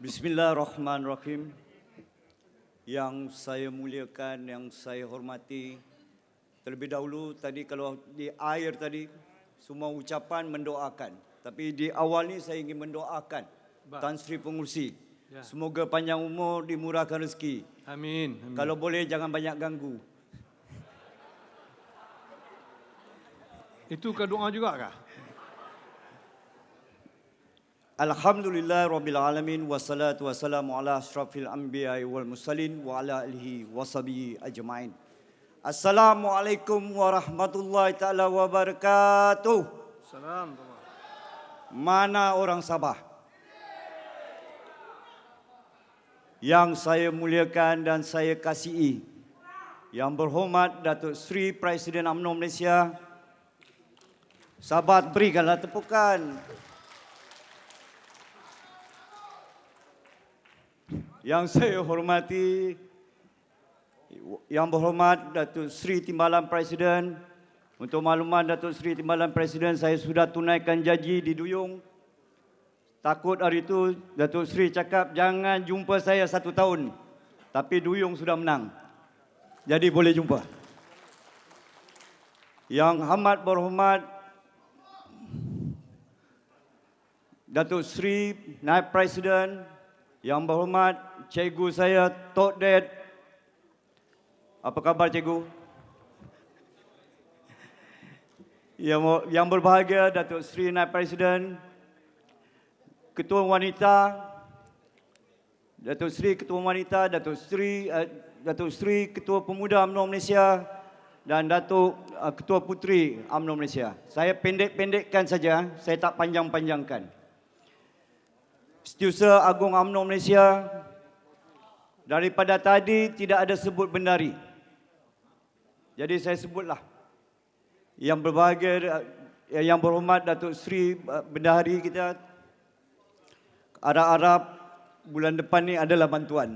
Bismillahirrahmanirrahim. Yang saya muliakan, yang saya hormati, terlebih dahulu tadi kalau di air tadi semua ucapan mendoakan. Tapi di awal ni saya ingin mendoakan Tan Sri Pengurusi. Ya. Semoga panjang umur, dimurahkan rezeki. Amin. Kalau boleh jangan banyak ganggu. Itu ke doa juga kah? Alhamdulillah Rabbil Alamin. Wassalatu wassalamu ala ashrafil anbiya wal mursalin wa ala alihi washabihi ajma'in. Assalamualaikum warahmatullahi ta'ala wabarakatuh. Salam. Mana orang Sabah? Yang saya muliakan dan saya kasihi, yang berhormat Datuk Seri Presiden UMNO Malaysia. Sahabat, berikanlah tepukan. Yang saya hormati, yang berhormat Datuk Seri Timbalan Presiden. Untuk makluman Datuk Seri Timbalan Presiden, saya sudah tunaikan janji di Duyung. Takut hari itu Datuk Seri cakap jangan jumpa saya 1 tahun. Tapi Duyung sudah menang. Jadi boleh jumpa. Yang amat berhormat Datuk Seri Naib Presiden, yang berhormat cikgu saya Tok Ded. Apa khabar cikgu? Yang berbahagia Datuk Seri Naib Presiden, Ketua Wanita, Datuk Seri Ketua Wanita, Datuk Seri Ketua Pemuda UMNO Malaysia dan Datuk Ketua Puteri UMNO Malaysia. Saya pendek-pendekkan saja, saya tak panjang-panjangkan. Setiausaha Agung UMNO Malaysia, daripada tadi tidak ada sebut bendari. Jadi saya sebutlah. Yang berbahagia, yang berhormat Datuk Seri Bendahari kita, Arab-Arab bulan depan ni adalah bantuan.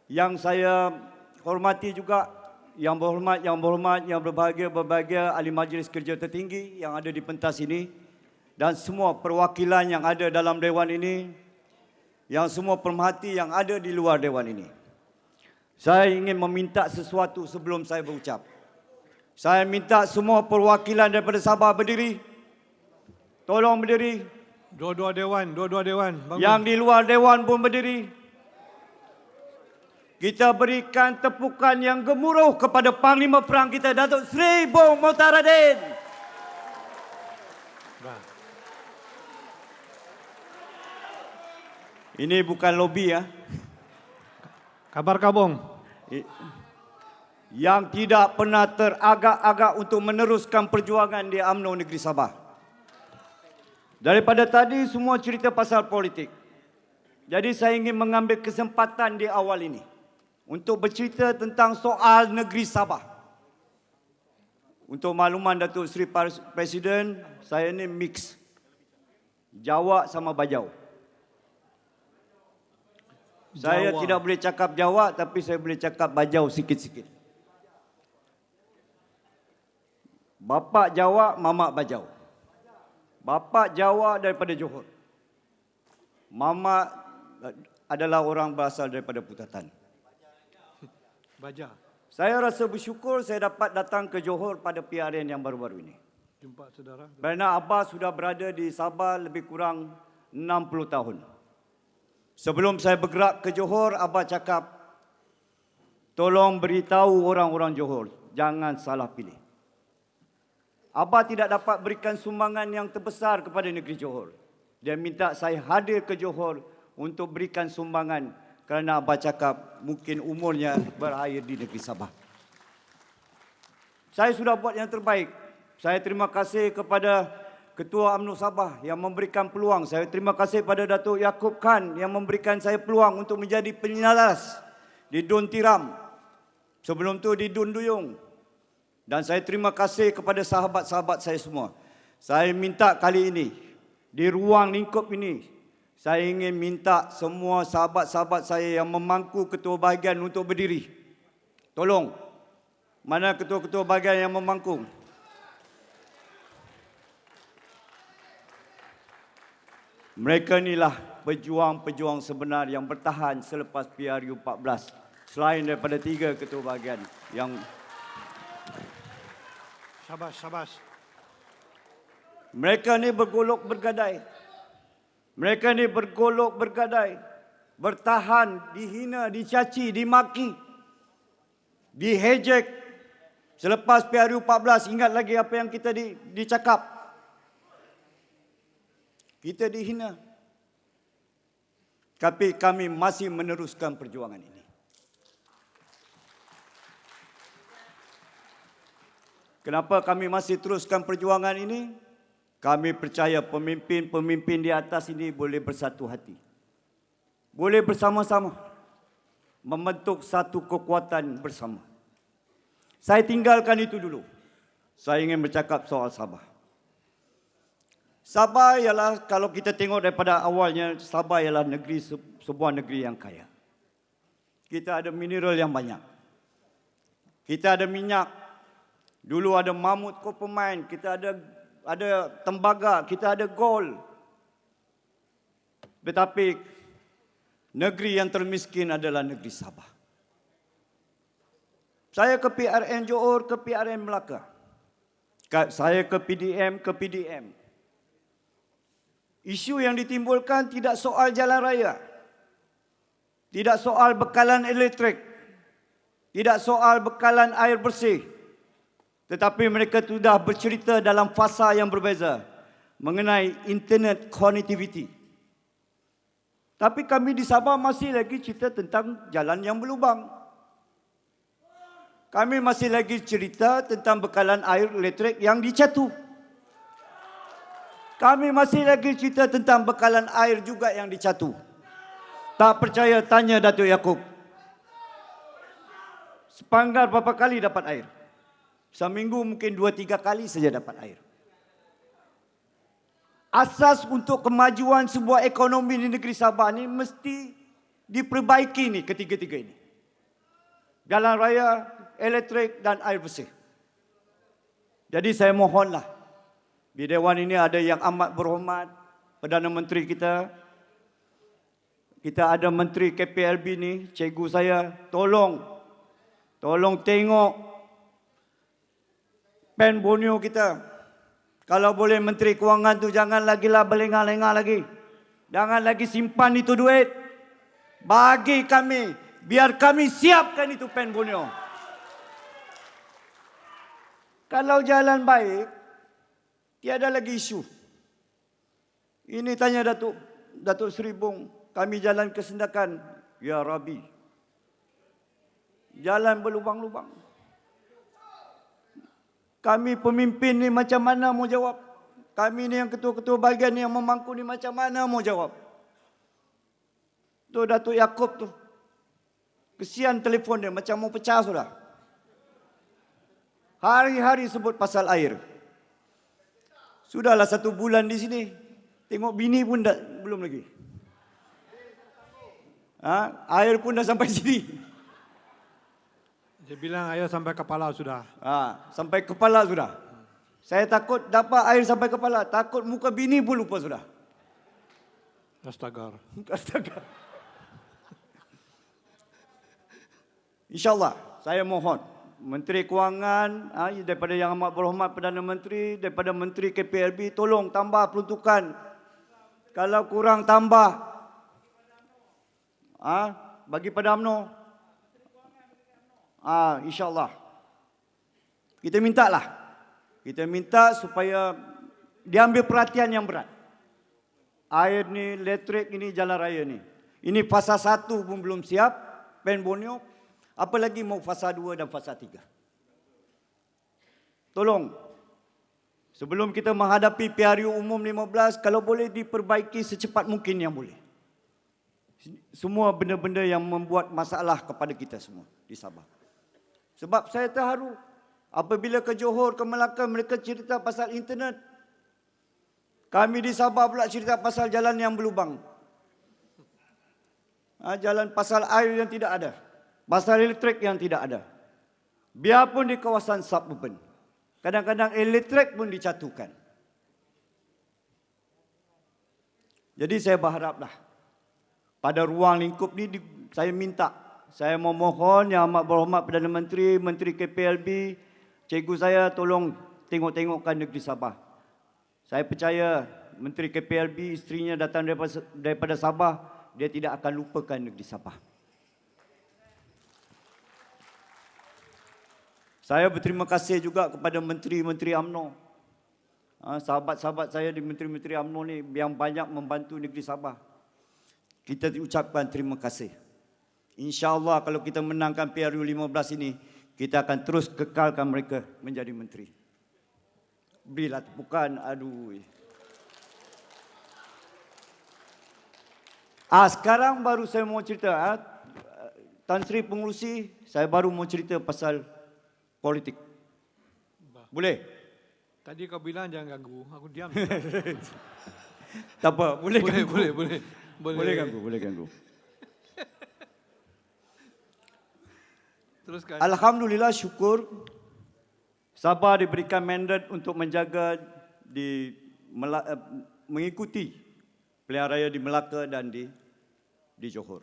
Yang saya hormati juga, yang berbahagia ahli majlis kerja tertinggi yang ada di pentas ini dan semua perwakilan yang ada dalam dewan ini, yang semua pemerhati yang ada di luar dewan ini. Saya ingin meminta sesuatu sebelum saya berucap. Saya minta semua perwakilan daripada Sabah berdiri. Tolong berdiri. Dua-dua dewan. Bangun. Yang di luar dewan pun berdiri. Kita berikan tepukan yang gemuruh kepada Panglima Perang kita, Datuk Seri Bong Motaradin. Ini bukan lobi ya. Kabar Kabong. Yang tidak pernah teragak-agak untuk meneruskan perjuangan di UMNO Negeri Sabah. Daripada tadi semua cerita pasal politik. Jadi saya ingin mengambil kesempatan di awal ini untuk bercerita tentang soal negeri Sabah. Untuk makluman Datuk Seri Presiden, saya ni mix Jawa sama Bajau. Saya tidak boleh cakap Jawa tapi saya boleh cakap Bajau sikit-sikit. Bapak Jawa, mamak Bajau. Bapak Jawa daripada Johor. Mamak adalah orang berasal daripada Putatan. Baja. Saya rasa bersyukur saya dapat datang ke Johor pada PRN yang baru-baru ini. Jumpa saudara. Kerana Abah sudah berada di Sabah lebih kurang 60 tahun. Sebelum saya bergerak ke Johor, Abah cakap, tolong beritahu orang-orang Johor, jangan salah pilih. Abah tidak dapat berikan sumbangan yang terbesar kepada negeri Johor. Dia minta saya hadir ke Johor untuk berikan sumbangan kerana Abah cakap mungkin umurnya berakhir di negeri Sabah. Saya sudah buat yang terbaik. Saya terima kasih kepada Ketua UMNO Sabah yang memberikan peluang. Saya terima kasih pada Datuk Yaakob Khan yang memberikan saya peluang untuk menjadi penyinaras di Dun Tiram. Sebelum tu di Dun Duyung. Dan saya terima kasih kepada sahabat-sahabat saya semua. Saya minta kali ini, di ruang lingkup ini, saya ingin minta semua sahabat-sahabat saya yang memangku ketua bahagian untuk berdiri. Tolong, mana ketua-ketua bahagian yang memangku? Mereka inilah pejuang-pejuang sebenar yang bertahan selepas PRU 14. Selain daripada 3 ketua bahagian yang Syabas. mereka ni bergolok bergadai. Mereka ni bergolok bergadai. Bertahan, dihina, dicaci, dimaki, dihejek. Selepas PRU 14, ingat lagi apa yang kita dicakap. Kita dihina. Tapi kami masih meneruskan perjuangan ini. Kenapa kami masih teruskan perjuangan ini? Kami percaya pemimpin-pemimpin di atas ini boleh bersatu hati. Boleh bersama-sama membentuk satu kekuatan bersama. Saya tinggalkan itu dulu. Saya ingin bercakap soal Sabah. Sabah ialah, kalau kita tengok daripada awalnya, Sabah ialah sebuah negeri yang kaya. Kita ada mineral yang banyak. Kita ada minyak. Dulu ada mamut copper mine, kita ada tembaga, kita ada gold. Tetapi negeri yang termiskin adalah negeri Sabah. Saya ke PRN Johor, ke PRN Melaka. Saya ke PDM. Isu yang ditimbulkan tidak soal jalan raya. Tidak soal bekalan elektrik. Tidak soal bekalan air bersih. Tetapi mereka sudah bercerita dalam fasa yang berbeza mengenai internet connectivity. Tapi kami di Sabah masih lagi cerita tentang jalan yang berlubang. Kami masih lagi cerita tentang bekalan air elektrik yang dicatu. Kami masih lagi cerita tentang bekalan air juga yang dicatu. Tak percaya, tanya Datuk Yaakob. Sepanggar berapa kali dapat air? Seminggu mungkin 2-3 kali saja dapat air. Asas untuk kemajuan sebuah ekonomi di negeri Sabah ni mesti diperbaiki ni ketiga-tiga ini. Jalan raya, elektrik dan air bersih. Jadi saya mohonlah, di Dewan ini ada yang amat berhormat, Perdana Menteri kita. Kita ada Menteri KPLB ni, cikgu saya, tolong tengok Pen Borneo kita. Kalau boleh Menteri Kewangan tu jangan lagilah berlengah-lengah lagi. Jangan lagi simpan itu duit. Bagi kami, biar kami siapkan itu Pen Borneo. Kalau jalan baik, tiada lagi isu. Ini tanya Datuk Seri Bong, kami jalan ke Sendakan. Ya Rabbi, jalan berlubang-lubang. Kami pemimpin ni macam mana mau jawab? Kami ni yang ketua-ketua bahagian ni yang memangku ni macam mana mau jawab? Tu Datuk Yaakob tu. Kesian telefon dia macam mau pecah sudah. Hari-hari sebut pasal air. Sudahlah 1 bulan di sini. Tengok bini pun belum lagi. Air pun dah sampai sini. Dia bilang air sampai kepala sudah. Sampai kepala sudah. Saya takut dapat air sampai kepala. Takut muka bini pun lupa sudah. Astaga. InsyaAllah saya mohon Menteri Kewangan, daripada Yang Amat Berhormat Perdana Menteri, daripada Menteri KPLB, tolong tambah peruntukan. Kalau kurang tambah. Bagi pada UMNO. InsyaAllah. Kita minta supaya diambil perhatian yang berat. Air ni, elektrik ini, jalan raya ni. Ini fasa 1 pun belum siap, Pen Borneo. Apalagi mau fasa 2 dan fasa 3. Tolong, sebelum kita menghadapi PRU Umum 15, kalau boleh diperbaiki secepat mungkin yang boleh. Semua benda-benda yang membuat masalah kepada kita semua di Sabah. Sebab saya terharu apabila ke Johor, ke Melaka, mereka cerita pasal internet. Kami di Sabah pula cerita pasal jalan yang berlubang. Jalan pasal air yang tidak ada. Pasal elektrik yang tidak ada. Biarpun di kawasan suburban. Kadang-kadang elektrik pun dicatukan. Jadi saya berharaplah pada ruang lingkup ni saya minta, saya memohon Yang Amat Berhormat Perdana Menteri, Menteri KPLB, cikgu saya tolong tengok-tengokkan negeri Sabah. Saya percaya Menteri KPLB, isterinya datang daripada Sabah, dia tidak akan lupakan negeri Sabah. Saya berterima kasih juga kepada menteri-menteri UMNO. Sahabat-sahabat saya di menteri-menteri UMNO ni yang banyak membantu negeri Sabah. Kita ucapkan terima kasih. InsyaAllah kalau kita menangkan PRU 15 ini, kita akan terus kekalkan mereka menjadi menteri. Berilah tepukan, aduh. Sekarang baru saya mau cerita. Tan Sri Pengerusi, saya baru mau cerita pasal politik. Boleh? Tadi kau bilang jangan ganggu, aku diam. Tak apa, boleh ganggu. Boleh. Boleh ganggu. Teruskan. Alhamdulillah, syukur Sabah diberikan mandat untuk menjaga mengikuti pilihan raya di Melaka dan di Johor.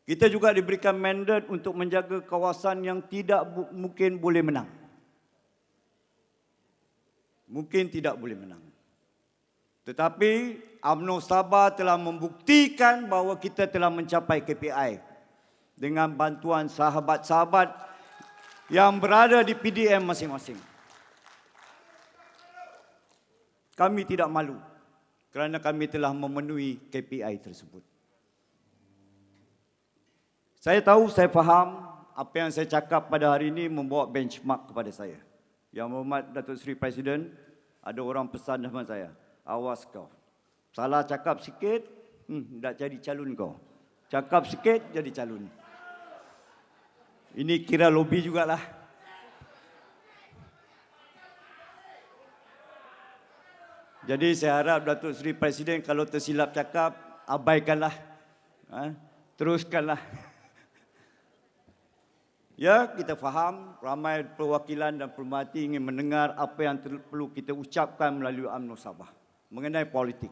Kita juga diberikan mandat untuk menjaga kawasan yang tidak mungkin boleh menang. Mungkin tidak boleh menang. Tetapi UMNO Sabah telah membuktikan bahawa kita telah mencapai KPI dengan bantuan sahabat-sahabat yang berada di PDM masing-masing. Kami tidak malu kerana kami telah memenuhi KPI tersebut. Saya tahu, saya faham apa yang saya cakap pada hari ini membawa benchmark kepada saya. Yang Berhormat Datuk Seri Presiden, ada orang pesan sama saya, awas kau. Salah cakap sikit, tak jadi calon kau. Cakap sikit, jadi calon. Ini kira lobby jugalah. Jadi saya harap Datuk Seri Presiden kalau tersilap cakap, abaikanlah. Teruskanlah. Ya, kita faham ramai perwakilan dan pemerhati ingin mendengar apa yang perlu kita ucapkan melalui UMNO Sabah mengenai politik.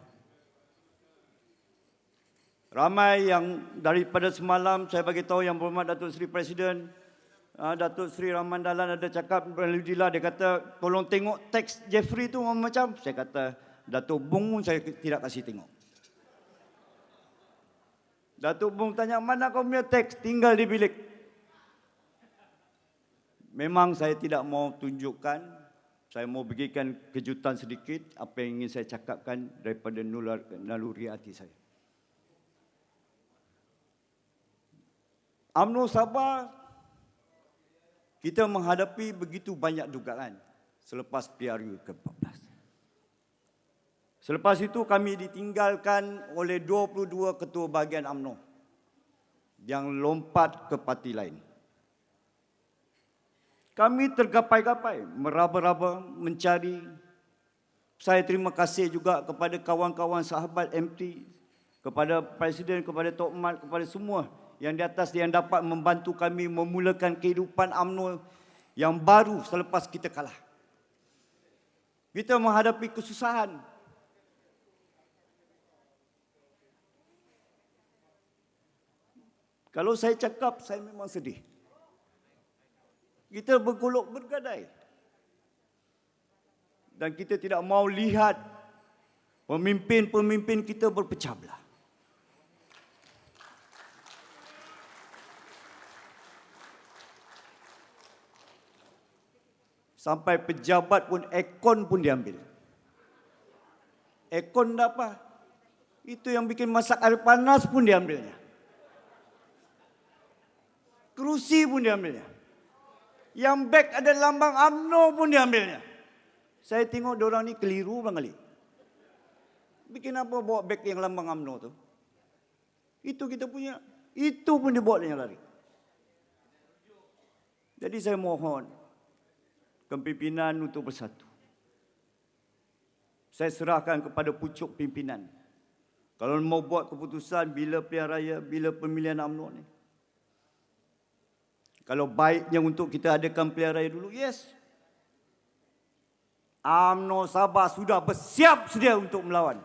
Ramai yang daripada semalam saya bagi tahu Yang Berhormat Datuk Seri Presiden, Datuk Seri Rahman Dahlan ada cakap melalui Dila, dia kata tolong tengok teks Jeffrey tu macam. Saya kata Datuk Bung saya tidak kasih tengok. Datuk Bung tanya mana kau punya teks, tinggal di bilik. Memang saya tidak mau tunjukkan, saya mau bagikan kejutan sedikit apa yang ingin saya cakapkan daripada naluri hati saya. UMNO Sabah, kita menghadapi begitu banyak dugaan selepas PRU ke-14. Selepas itu kami ditinggalkan oleh 22 ketua bahagian UMNO yang lompat ke parti lain. Kami tergapai-gapai, meraba-raba, mencari. Saya terima kasih juga kepada kawan-kawan sahabat MT, kepada Presiden, kepada Tok Mat, kepada semua yang di atas yang dapat membantu kami memulakan kehidupan UMNO yang baru selepas kita kalah. Kita menghadapi kesusahan. Kalau saya cakap, saya memang sedih. Kita bergolok bergadai. Dan kita tidak mau lihat pemimpin-pemimpin kita berpecah belah. Sampai pejabat pun, ekon pun diambil. Ekon dah apa? Itu yang bikin masak air panas pun diambilnya. Kerusi pun diambilnya. Yang beg ada lambang UMNO pun diambilnya. Saya tengok diorang ni keliru bang Ali. Bikin apa bawa beg yang lambang UMNO tu? Itu kita punya. Itu pun dibawa dia lari. Jadi saya mohon kepimpinan untuk bersatu. Saya serahkan kepada pucuk pimpinan. Kalau mau buat keputusan bila pilihan raya, bila pemilihan UMNO ni. Kalau baiknya untuk kita adakan pilihan raya dulu, yes. UMNO Sabah sudah bersiap sedia untuk melawan.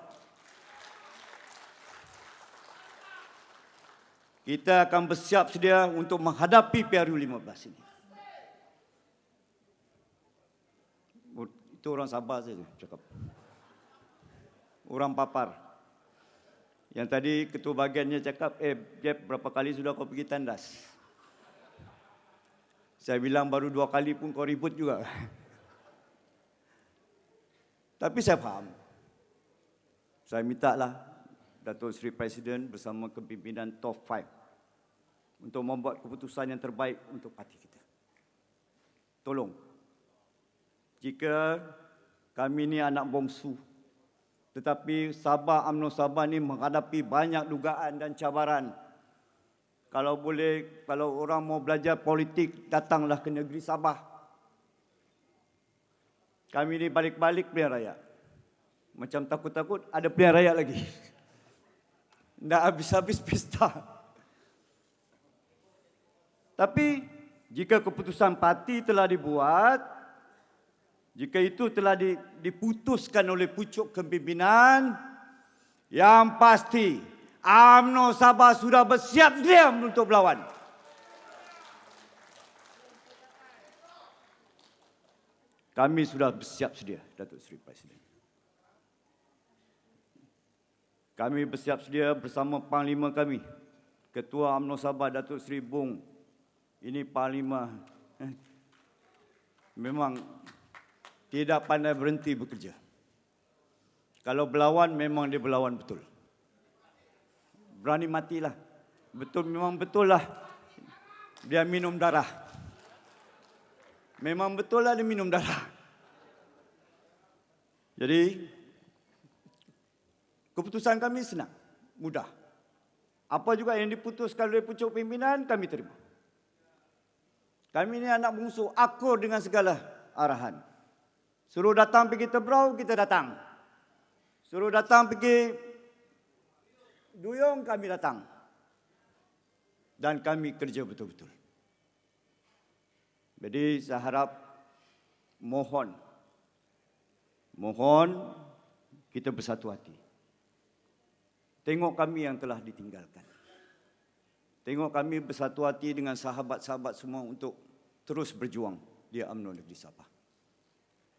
kita akan bersiap sedia untuk menghadapi PRU15 ini. Itu orang Sabah saja cakap. Orang Papar. Yang tadi ketua bahagiannya cakap, Jeb, berapa kali sudah kau pergi tandas? Saya bilang baru 2 kali pun kau ribut juga. Tapi saya faham. Saya mintalah Datuk Seri Presiden bersama kepimpinan top 5 untuk membuat keputusan yang terbaik untuk parti kita. Tolong, jika kami ini anak bongsu, tetapi Sabah, UMNO Sabah ini menghadapi banyak dugaan dan cabaran. Kalau boleh, kalau orang mau belajar politik, datanglah ke negeri Sabah. Kami ini balik-balik pilihan raya. Macam takut-takut ada pilihan raya lagi. Tidak habis-habis pesta. Tapi jika keputusan parti telah dibuat, jika itu telah diputuskan oleh pucuk kepimpinan, yang pasti UMNO Sabah sudah bersiap sedia untuk berlawan. Kami sudah bersiap sedia, Datuk Seri Presiden. Kami bersiap sedia bersama Panglima kami, Ketua UMNO Sabah Datuk Seri Bung. Ini Panglima memang tidak pandai berhenti bekerja. Kalau berlawan memang dia berlawan betul. Berani matilah. Betul, memang betul lah dia minum darah. Memang betul lah dia minum darah. Jadi keputusan kami senang, mudah. Apa juga yang diputuskan oleh pucuk pimpinan kami terima. Kami ini anak bungsu, akur dengan segala arahan. Suruh datang pergi Tebrau, kita datang. Suruh datang pergi Duyung, kami datang. Dan kami kerja betul-betul. Jadi saya harap, mohon kita bersatu hati. Tengok kami yang telah ditinggalkan. Tengok kami bersatu hati dengan sahabat-sahabat semua untuk terus berjuang di UMNO Negeri Sabah.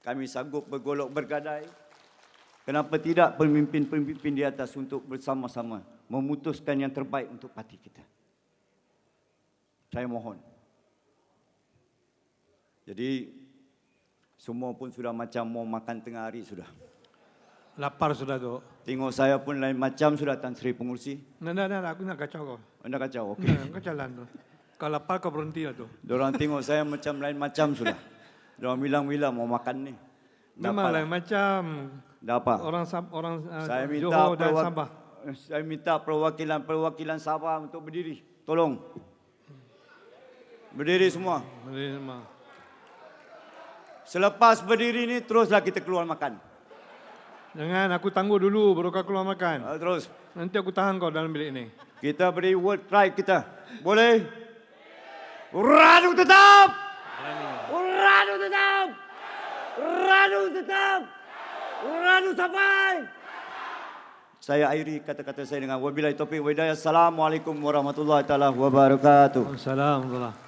Kami sanggup bergolok bergadai. Kenapa tidak pemimpin-pemimpin di atas untuk bersama-sama memutuskan yang terbaik untuk parti kita. Saya mohon. Jadi semua pun sudah macam mau makan tengah hari sudah. Lapar sudah tu. Tengok saya pun lain macam sudah Tan Sri Pengurusi. Nah, aku nak kacau kau. Anda kacau, okey. Nah, kau jalan tu. Kalau lapar kau berhenti lah tu. Diorang tengok saya macam lain macam sudah. Diorang bilang-bilang mau makan ni. Memang lain macam. Dapat. Orang Saya minta Johor dan Sabah. Saya minta perwakilan Sabah untuk berdiri. Tolong. Berdiri semua. Berdiri semua. Selepas berdiri ni teruslah kita keluar makan. Jangan, aku tangguh dulu baru kau keluar makan. Terus. Nanti aku tahan kau dalam bilik ini. Kita beri word pride kita. Boleh? Radu tetap! Radu tetap! Radu tetap! Radu sampai! Saya akhiri kata-kata saya dengan wabillahi taufiq wa hidayah. Assalamualaikum warahmatullahi taala wabarakatuh. Assalamualaikum.